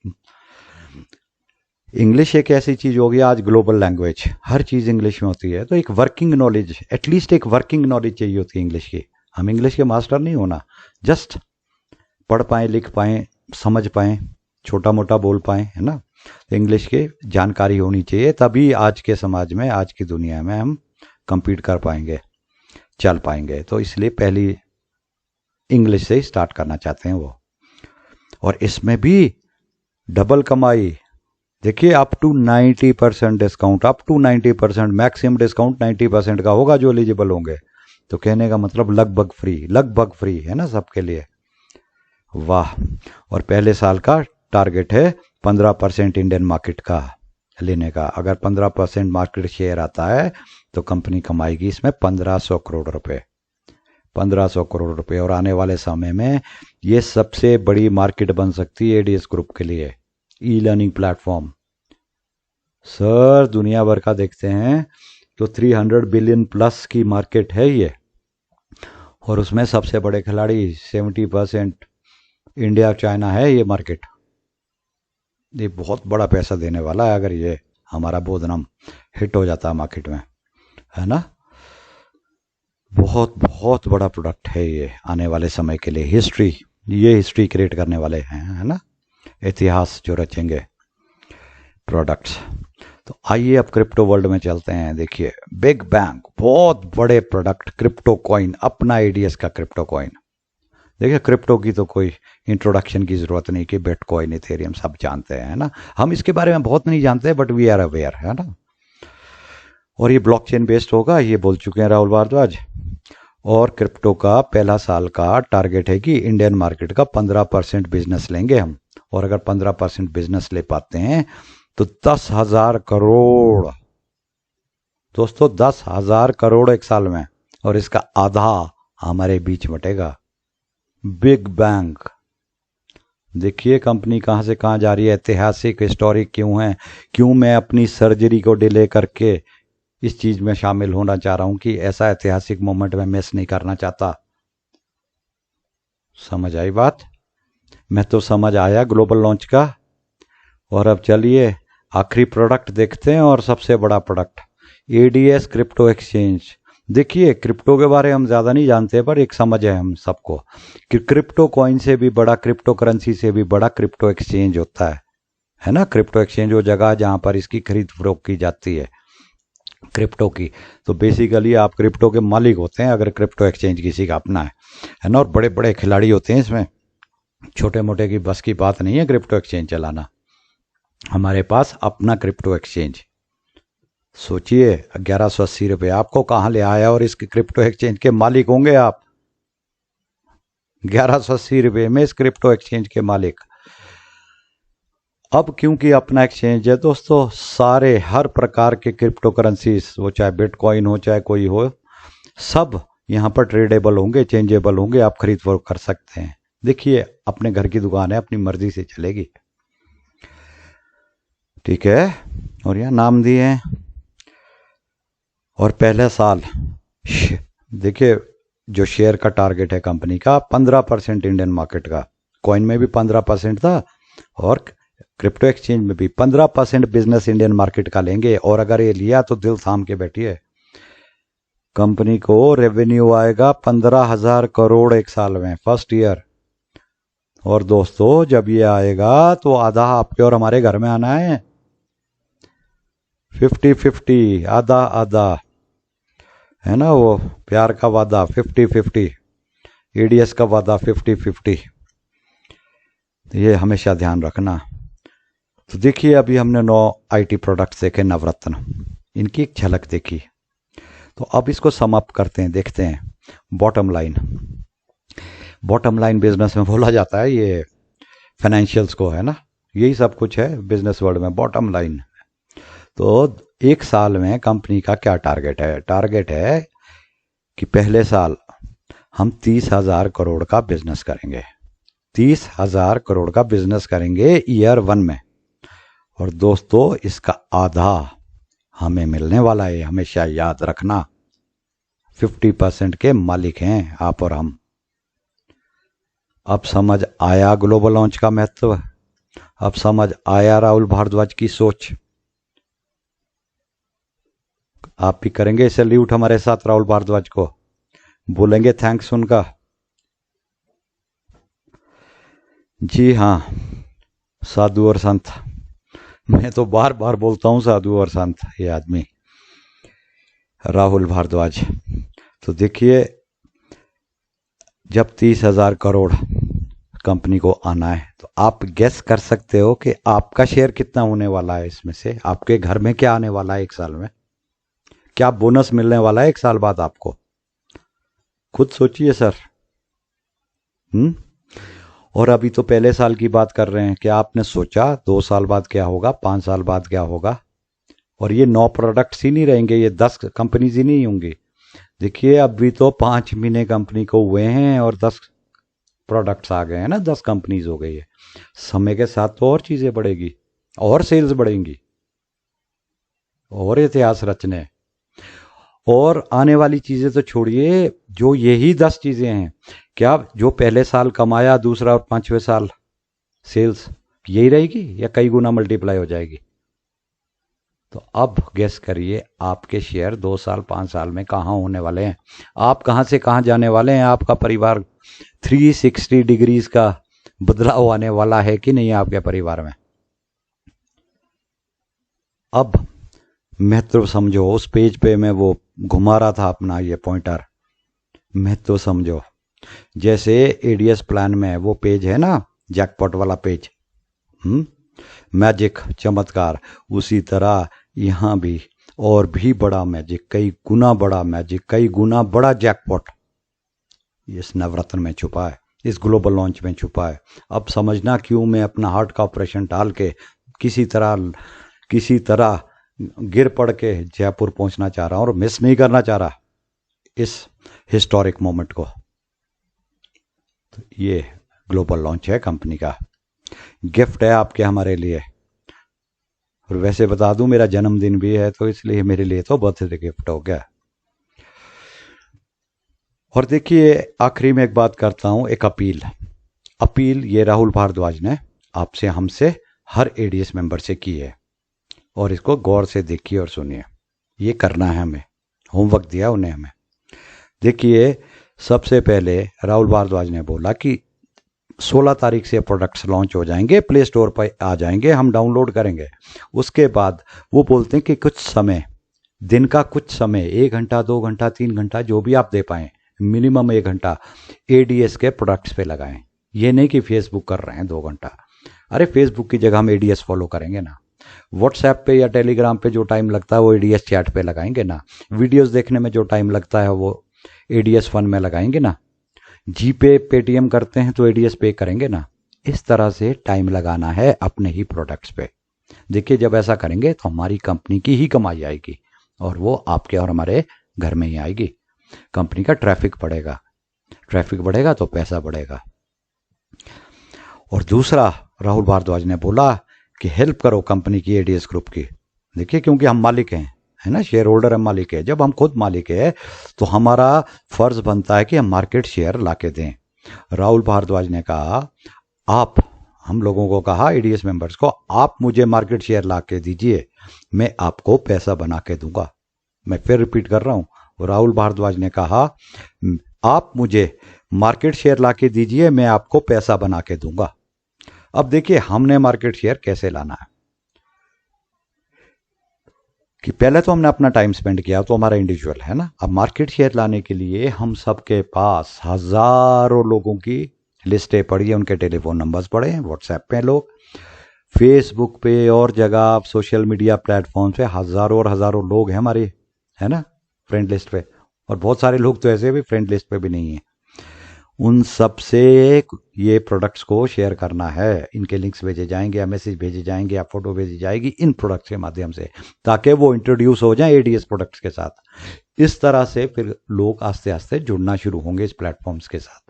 इंग्लिश एक ऐसी चीज़ हो गई आज ग्लोबल लैंग्वेज, हर चीज़ इंग्लिश में होती है। तो एक वर्किंग नॉलेज, एटलीस्ट एक वर्किंग नॉलेज चाहिए होती है इंग्लिश की। हम इंग्लिश के मास्टर नहीं होना, जस्ट पढ़ पाएँ, लिख पाएँ, समझ पाएँ, छोटा मोटा बोल पाएँ, है ना। इंग्लिश की जानकारी होनी चाहिए, तभी आज के समाज में, आज की दुनिया में हम compete कर पाएंगे, चल पाएंगे। तो इसलिए पहली इंग्लिश से ही स्टार्ट करना चाहते हैं वो। और इसमें भी डबल कमाई, देखिए up to 90% discount, up to 90%, maximum discount 90% का होगा जो एलिजिबल होंगे। तो कहने का मतलब लगभग फ्री है ना सबके लिए। वाह। और पहले साल का टारगेट है 15% इंडियन मार्केट का लेने का। अगर 15% मार्केट शेयर आता है तो कंपनी कमाएगी इसमें 1500 करोड़ रुपए, 1500 करोड़ रुपए। और आने वाले समय में ये सबसे बड़ी मार्केट बन सकती है एडीएस ग्रुप के लिए। ई लर्निंग प्लेटफॉर्म सर दुनिया भर का देखते हैं तो 300 बिलियन प्लस की मार्केट है ये, और उसमें सबसे बड़े खिलाड़ी 70% इंडिया चाइना है ये मार्केट। ये बहुत बड़ा पैसा देने वाला है अगर ये हमारा बोधनम हिट हो जाता है मार्केट में, है ना। बहुत बहुत बड़ा प्रोडक्ट है ये आने वाले समय के लिए। हिस्ट्री क्रिएट करने वाले हैं, है ना, इतिहास जो रचेंगे प्रोडक्ट्स। तो आइए अब क्रिप्टो वर्ल्ड में चलते हैं। देखिए बिग बैंग, बहुत बड़े प्रोडक्ट, क्रिप्टो कॉइन, अपना एडीएस का क्रिप्टो कॉइन। देखिए क्रिप्टो की तो कोई इंट्रोडक्शन की जरूरत नहीं कि बिटकॉइन, इथेरियम सब जानते हैं, है ना। हम इसके बारे में बहुत नहीं जानते बट वी आर अवेयर, है ना। और ये ब्लॉकचेन बेस्ड होगा, ये बोल चुके हैं राहुल भारद्वाज। और क्रिप्टो का पहला साल का टारगेट है कि इंडियन मार्केट का 15% बिजनेस लेंगे हम। और अगर 15% बिजनेस ले पाते हैं तो 10,000 करोड़, दोस्तों 10,000 करोड़ एक साल में, और इसका आधा हमारे बीच बटेगा। Big bang. देखिए कंपनी कहां से कहां जा रही है। ऐतिहासिक हिस्टोरिक क्यों है, क्यों मैं अपनी सर्जरी को डिले करके इस चीज में शामिल होना चाह रहा हूं कि ऐसा ऐतिहासिक मोमेंट में मिस नहीं करना चाहता। समझ आई बात। मैं तो समझ आया ग्लोबल लॉन्च का। और अब चलिए आखिरी प्रोडक्ट देखते हैं, और सबसे बड़ा प्रोडक्ट एडीएस क्रिप्टो एक्सचेंज। देखिए क्रिप्टो के बारे में हम ज़्यादा नहीं जानते पर एक समझ है हम सबको कि क्रिप्टो कॉइन से भी बड़ा, क्रिप्टो करेंसी से भी बड़ा क्रिप्टो एक्सचेंज होता है ना। क्रिप्टो एक्सचेंज वो जगह जहाँ पर इसकी खरीद फरोख्त की जाती है क्रिप्टो की। तो बेसिकली आप क्रिप्टो के मालिक होते हैं अगर क्रिप्टो एक्सचेंज किसी का अपना है ना। और बड़े बड़े खिलाड़ी होते हैं इसमें, छोटे मोटे की बस की बात नहीं है क्रिप्टो एक्सचेंज चलाना। हमारे पास अपना क्रिप्टो एक्सचेंज, सोचिए 1180 रुपये आपको कहां ले आया, और इसके क्रिप्टो एक्सचेंज के मालिक होंगे आप। 1180 रुपये में इस क्रिप्टो एक्सचेंज के मालिक। अब क्योंकि अपना एक्सचेंज है दोस्तों, सारे हर प्रकार के क्रिप्टो करेंसीज, वो चाहे बिटकॉइन हो चाहे कोई हो, सब यहां पर ट्रेडेबल होंगे, चेंजेबल होंगे, आप खरीद फरोख्त कर सकते हैं। देखिए अपने घर की दुकान है, अपनी मर्जी से चलेगी, ठीक है। और यहां नाम दिए हैं। और पहले साल देखिए जो शेयर का टारगेट है कंपनी का 15% इंडियन मार्केट का, कॉइन में भी 15% था और क्रिप्टो एक्सचेंज में भी 15% बिजनेस इंडियन मार्केट का लेंगे। और अगर ये लिया तो दिल थाम के बैठिए, कंपनी को रेवेन्यू आएगा 15,000 करोड़ एक साल में, फर्स्ट ईयर। और दोस्तों जब ये आएगा तो आधा आपके और हमारे घर में आना है, 50-50, आधा आधा, है ना, वो प्यार का वादा 50-50, एडीएस का वादा 50-50। ये हमेशा ध्यान रखना। तो देखिए अभी हमने 9 आईटी प्रोडक्ट्स देखे, नवरत्न, इनकी एक झलक देखी। तो अब इसको सम अप करते हैं, देखते हैं bottom line. Bottom line business में बोला जाता है, ये फाइनेंशियल्स को, है ना, यही सब कुछ है बिजनेस वर्ल्ड में, बॉटम लाइन। तो एक साल में कंपनी का क्या टारगेट है? टारगेट है कि पहले साल हम 30,000 करोड़ का बिजनेस करेंगे, 30,000 करोड़ का बिजनेस करेंगे ईयर 1 में। और दोस्तों इसका आधा हमें मिलने वाला है, हमेशा याद रखना। 50% के मालिक हैं आप और हम। अब समझ आया ग्लोबल लॉन्च का महत्व, अब समझ आया राहुल भारद्वाज की सोच। आप भी करेंगे सैल्यूट हमारे साथ राहुल भारद्वाज को, बोलेंगे थैंक्स उनका। जी हाँ, साधु और संत, मैं तो बार बार बोलता हूं साधु और संत, ये आदमी राहुल भारद्वाज। तो देखिए जब 30,000 करोड़ कंपनी को आना है, तो आप गेस कर सकते हो कि आपका शेयर कितना होने वाला है इसमें से, आपके घर में क्या आने वाला है एक साल में, क्या बोनस मिलने वाला है एक साल बाद आपको, खुद सोचिए सर। और अभी तो पहले साल की बात कर रहे हैं, क्या आपने सोचा 2 साल बाद क्या होगा, 5 साल बाद क्या होगा? और ये 9 प्रोडक्ट्स ही नहीं रहेंगे, ये 10 कंपनीज ही नहीं होंगी। देखिए अभी तो 5 महीने कंपनी को हुए हैं और 10 प्रोडक्ट्स आ गए हैं ना, 10 कंपनीज हो गई है। समय के साथ तो और चीजें बढ़ेगी, और सेल्स बढ़ेंगी, और इतिहास रचने, और आने वाली चीजें तो छोड़िए, जो यही 10 चीजें हैं, क्या जो पहले साल कमाया दूसरा और 5वें साल सेल्स यही रहेगी या कई गुना मल्टीप्लाई हो जाएगी? तो अब गेस करिए आपके शेयर 2 साल 5 साल में कहाँ होने वाले हैं, आप कहाँ से कहाँ जाने वाले हैं, आपका परिवार 360 डिग्रीज का बदलाव आने वाला है कि नहीं आपके परिवार में? अब महत्व समझो, उस पेज पे मैं वो घुमा रहा था अपना ये पॉइंटर, महत्व समझो। जैसे एडीएस प्लान में वो पेज है ना, जैकपॉट वाला पेज, मैजिक, चमत्कार, उसी तरह यहाँ भी और भी बड़ा मैजिक, कई गुना बड़ा मैजिक, कई गुना बड़ा जैकपॉट इस नवरत्न में छुपा है, इस ग्लोबल लॉन्च में छुपा है। अब समझना क्यों मैं अपना हार्ट का ऑपरेशन टाल के किसी तरह गिर पड़ के जयपुर पहुंचना चाह रहा हूं और मिस नहीं करना चाह रहा इस हिस्टोरिक मोमेंट को। तो ये ग्लोबल लॉन्च है कंपनी का, गिफ्ट है आपके हमारे लिए। और वैसे बता दूं मेरा जन्मदिन भी है, तो इसलिए मेरे लिए तो बर्थडे गिफ्ट हो गया। और देखिए आखिरी में एक बात करता हूं, एक अपील ये राहुल भारद्वाज ने आपसे, हमसे, हर एडीएस मेंबर से की है, और इसको गौर से देखिए और सुनिए। ये करना है हमें, होमवर्क दिया उन्हें हमें। देखिए सबसे पहले राहुल भारद्वाज ने बोला कि 16 तारीख से प्रोडक्ट्स लॉन्च हो जाएंगे, प्ले स्टोर पर आ जाएंगे, हम डाउनलोड करेंगे। उसके बाद वो बोलते हैं कि कुछ समय, दिन का कुछ समय, 1 घंटा 2 घंटा 3 घंटा जो भी आप दे पाएं, मिनिमम 1 घंटा एडीएस के प्रोडक्ट्स पे लगाएं। ये नहीं कि फेसबुक कर रहे हैं 2 घंटा, अरे फेसबुक की जगह हम एडीएस फॉलो करेंगे ना। व्हाट्सएप पे या टेलीग्राम पे जो टाइम लगता है वो एडीएस चैट पे लगाएंगे ना। वीडियोस देखने में जो टाइम लगता है वो एडीएस फन में लगाएंगे ना। जीपे पेटीएम करते हैं तो एडीएस पे करेंगे ना। इस तरह से टाइम लगाना है अपने ही प्रोडक्ट्स पे। देखिए जब ऐसा करेंगे तो हमारी कंपनी की ही कमाई आएगी, और वो आपके और हमारे घर में ही आएगी। कंपनी का ट्रैफिक बढ़ेगा तो पैसा बढ़ेगा। और दूसरा राहुल भारद्वाज ने बोला कि हेल्प करो कंपनी की, एडीएस ग्रुप की। देखिए क्योंकि हम मालिक हैं, है ना, शेयर होल्डर हम मालिक है। जब हम खुद मालिक है तो हमारा फर्ज बनता है कि हम मार्केट शेयर लाके दें। राहुल भारद्वाज ने कहा, आप हम लोगों को कहा, एडीएस मेंबर्स को, आप मुझे मार्केट शेयर लाके दीजिए, मैं आपको पैसा बना के दूंगा। मैं फिर रिपीट कर रहा हूं, राहुल भारद्वाज ने कहा, आप मुझे मार्केट शेयर लाके दीजिए, मैं आपको पैसा बना के दूंगा। अब देखिए हमने मार्केट शेयर कैसे लाना है कि पहले तो हमने अपना टाइम स्पेंड किया, तो हमारा इंडिविजुअल है ना। अब मार्केट शेयर लाने के लिए हम सबके पास हजारों लोगों की लिस्टें पड़ी है, उनके टेलीफोन नंबर्स पड़े हैं, व्हाट्सएप पे लोग, फेसबुक पे और जगह सोशल मीडिया प्लेटफॉर्म पे हजारों और हजारों लोग हैं हमारे, है ना, फ्रेंड लिस्ट पे। और बहुत सारे लोग तो ऐसे भी फ्रेंड लिस्ट पे भी नहीं है। उन सब से ये प्रोडक्ट्स को शेयर करना है, इनके लिंक्स भेजे जाएंगे या मैसेज भेजे जाएंगे या फोटो भेजी जाएगी इन प्रोडक्ट्स के माध्यम से, ताकि वो इंट्रोड्यूस हो जाए एडीएस प्रोडक्ट्स के साथ। इस तरह से फिर लोग आस्ते आस्ते जुड़ना शुरू होंगे इस प्लेटफॉर्म्स के साथ।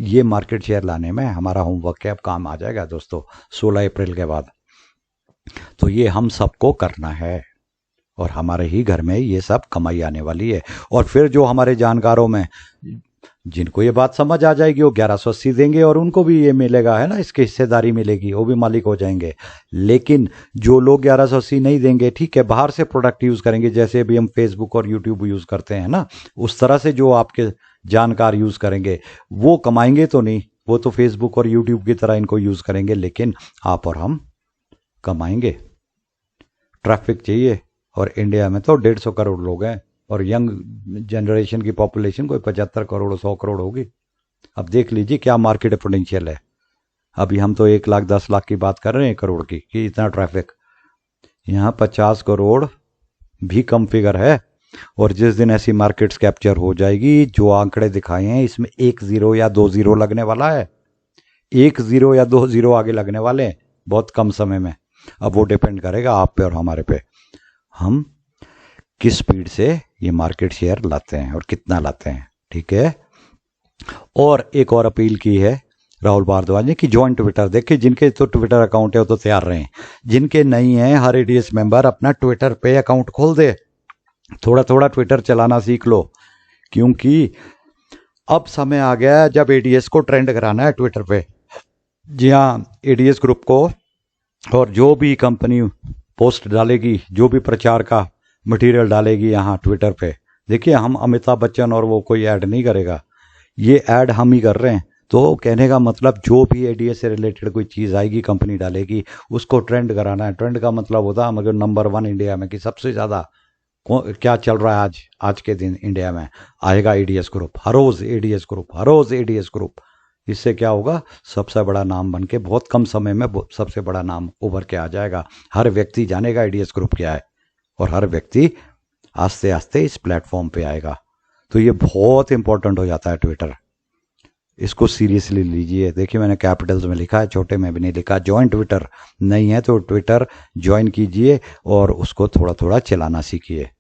ये मार्केट शेयर लाने में हमारा होमवर्क है, अब काम आ जाएगा दोस्तों 16 अप्रैल के बाद। तो ये हम सबको करना है, और हमारे ही घर में ये सब कमाई आने वाली है। और फिर जो हमारे जानकारों में जिनको ये बात समझ आ जाएगी वो 1180 देंगे, और उनको भी ये मिलेगा, है ना, इसकी हिस्सेदारी मिलेगी, वो भी मालिक हो जाएंगे। लेकिन जो लोग 1180 नहीं देंगे, ठीक है, बाहर से प्रोडक्ट यूज करेंगे, जैसे अभी हम फेसबुक और यूट्यूब यूज करते हैं ना, उस तरह से जो आपके जानकार यूज करेंगे वो कमाएंगे तो नहीं, वो तो फेसबुक और यूट्यूब की तरह इनको यूज करेंगे, लेकिन आप और हम कमाएंगे। ट्रैफिक चाहिए, और इंडिया में तो 150 करोड़ लोग हैं, और यंग जनरेशन की पॉपुलेशन कोई 75 करोड़ 100 करोड़ होगी। अब देख लीजिए क्या मार्केट पोटेंशियल है। अभी हम तो 1,10,00,000 की बात कर रहे हैं, 1 करोड़ की, कि इतना ट्रैफिक। यहाँ 50 करोड़ भी कम फिगर है। और जिस दिन ऐसी मार्केट्स कैप्चर हो जाएगी, जो आंकड़े दिखाए हैं इसमें 1 0 या 2 0 लगने वाला है, 1 0 या 2 0 आगे लगने वाले हैं बहुत कम समय में। अब वो डिपेंड करेगा आप पे और हमारे पे, हम किस स्पीड से ये मार्केट शेयर लाते हैं और कितना लाते हैं। ठीक है। और एक और अपील की है राहुल भारद्वाज ने कि ज्वाइन ट्विटर, देखिए जिनके तो ट्विटर अकाउंट है वो तो तैयार रहे, जिनके नहीं है हर एडीएस मेंबर अपना ट्विटर पे अकाउंट खोल दे, थोड़ा थोड़ा ट्विटर चलाना सीख लो, क्योंकि अब समय आ गया है जब एडीएस को ट्रेंड कराना है ट्विटर पे। जी हाँ, एडीएस ग्रुप को और जो भी कंपनी पोस्ट डालेगी, जो भी प्रचार का मटेरियल डालेगी यहाँ ट्विटर पे, देखिए हम अमिताभ बच्चन और वो कोई ऐड नहीं करेगा, ये ऐड हम ही कर रहे हैं। तो कहने का मतलब जो भी एडीएस से रिलेटेड कोई चीज़ आएगी, कंपनी डालेगी, उसको ट्रेंड कराना है। ट्रेंड का मतलब होता है मतलब नंबर 1 इंडिया में, कि सबसे ज़्यादा क्या चल रहा है आज के दिन इंडिया में, आएगा एडीएस ग्रुप, हर रोज़ एडीएस ग्रुप, हर रोज़ एडीएस ग्रुप। इससे क्या होगा, सबसे बड़ा नाम बन के बहुत कम समय में सबसे बड़ा नाम उभर के आ जाएगा। हर व्यक्ति जानेगा एडीएस ग्रुप क्या है, और हर व्यक्ति आस्ते आस्ते इस प्लेटफॉर्म पे आएगा। तो ये बहुत इंपॉर्टेंट हो जाता है ट्विटर, इसको सीरियसली लीजिए। देखिए मैंने कैपिटल्स में लिखा है, छोटे में भी नहीं लिखा। ज्वाइन ट्विटर, नहीं है तो ट्विटर ज्वाइन कीजिए और उसको थोड़ा थोड़ा चलाना सीखिए।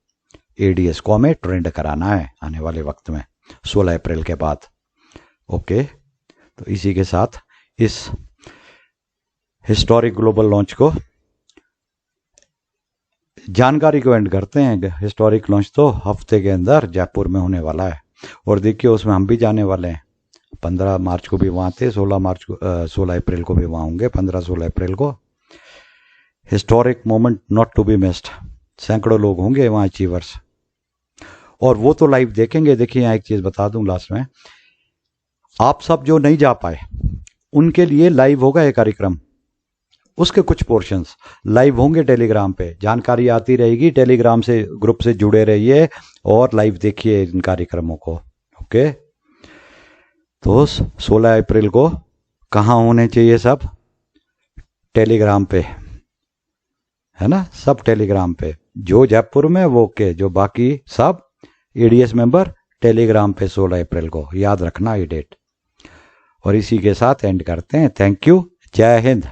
एडीएस को हमें ट्रेंड कराना है आने वाले वक्त में, 16 अप्रैल के बाद। ओके, तो इसी के साथ इस हिस्टोरिक ग्लोबल लॉन्च को, जानकारी को एंड करते हैं। हिस्टोरिक लॉन्च तो हफ्ते के अंदर जयपुर में होने वाला है, और देखिए उसमें हम भी जाने वाले हैं। 15 मार्च को भी वहाँ थे, 16 अप्रैल को भी वहाँ होंगे, 15-16 अप्रैल को। Historic moment not to be missed, सैकड़ों लोग होंगे वहाँ अचीवर्स, और वो तो लाइव देखेंगे। देखिए यहाँ एक चीज़ बता दूं लास्ट में, आप सब जो नहीं जा पाए उनके लिए लाइव होगा ये कार्यक्रम, उसके कुछ पोर्शंस लाइव होंगे टेलीग्राम पे, जानकारी आती रहेगी। टेलीग्राम से ग्रुप से जुड़े रहिए और लाइव देखिए इन कार्यक्रमों को। ओके, तो 16 अप्रैल को कहाँ होने चाहिए सब? टेलीग्राम पे, है ना, सब टेलीग्राम पे। जो जयपुर में वो के, जो बाकी सब एडीएस मेंबर टेलीग्राम पे 16 अप्रैल को, याद रखना ये डेट। और इसी के साथ एंड करते हैं। थैंक यू, जय हिंद।